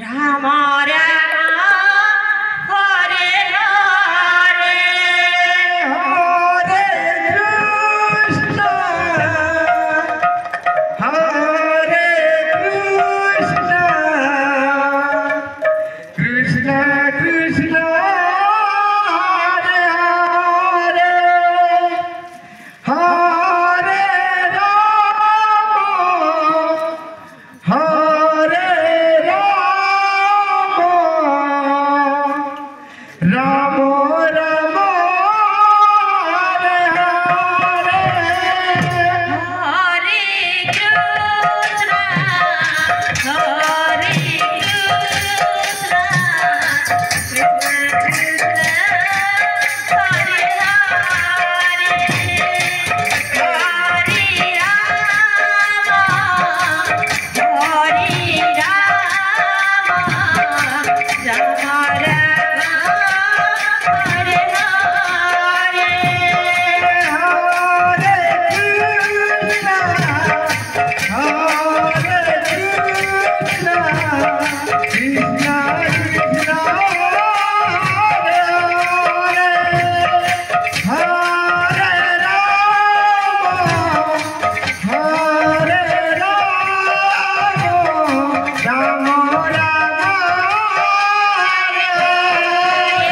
राम राम हरे हरे हरे कृष्ण कृष्ण कृष्ण हरे हरे हरे राम राम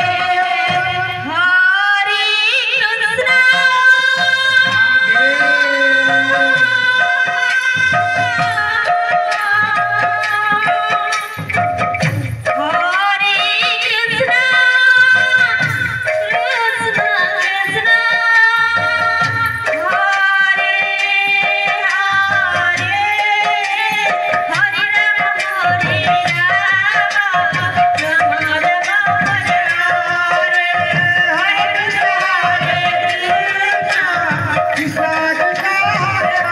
हरे हरे हरे कृष्ण हरे कृष्ण कृष्ण कृष्ण हरे हरे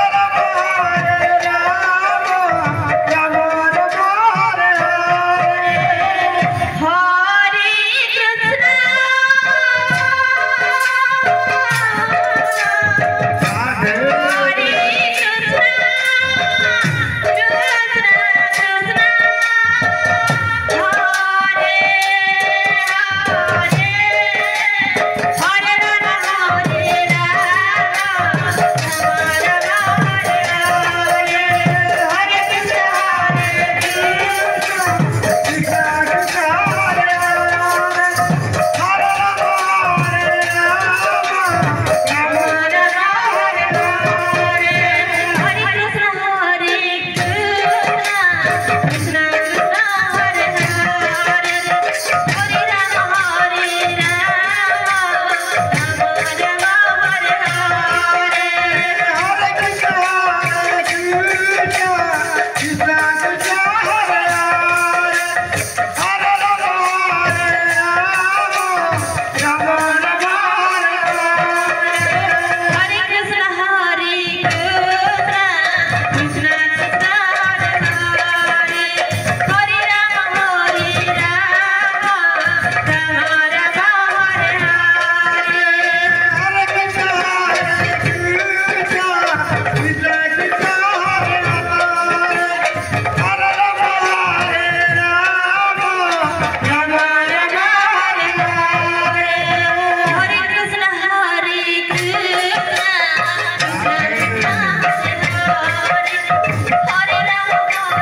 हरे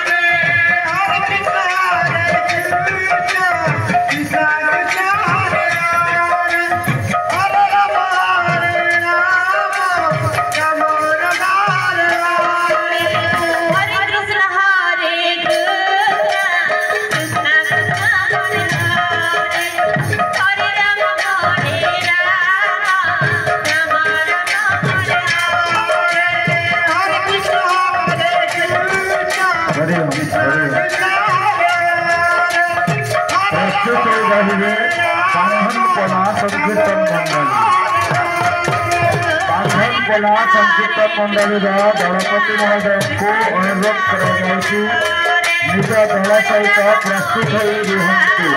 राम संकीर्तन मंडली दलपति महोदय को अनुरोध कर निज दल सहित प्रस्तुत हो रुहतु।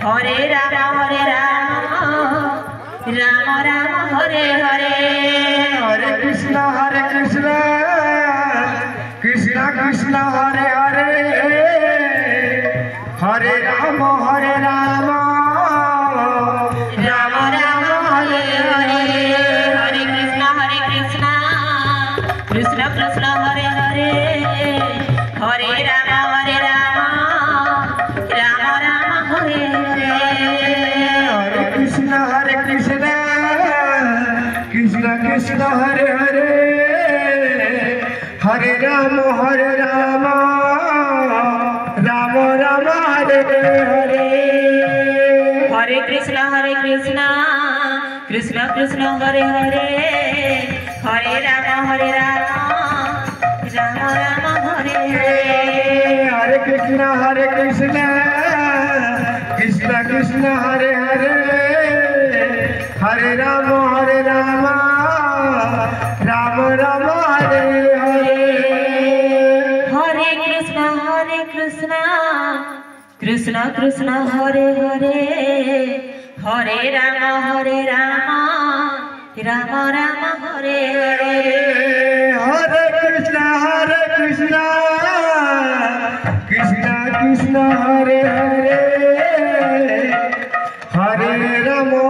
हरे राम राम राम हरे हरे हरे कृष्ण कृष्ण कृष्ण हरे हरे हरे राम राम राम हरे हरे हरे कृष्ण कृष्ण कृष्ण हरे हरे हरे राम राम हरे हरे हरे कृष्ण कृष्ण हरे हरे हरे राम राम राम हरे हरे हरे कृष्ण कृष्ण कृष्ण हरे हरे हरे राम राम हरे हरे हरे कृष्ण कृष्ण हरे हरे हरे राम राम हरे हरे हरे कृष्ण कृष्ण कृष्ण हरे हरे हरे राम राम हरे हरे हरे कृष्ण कृष्ण हरे हरे हरे राम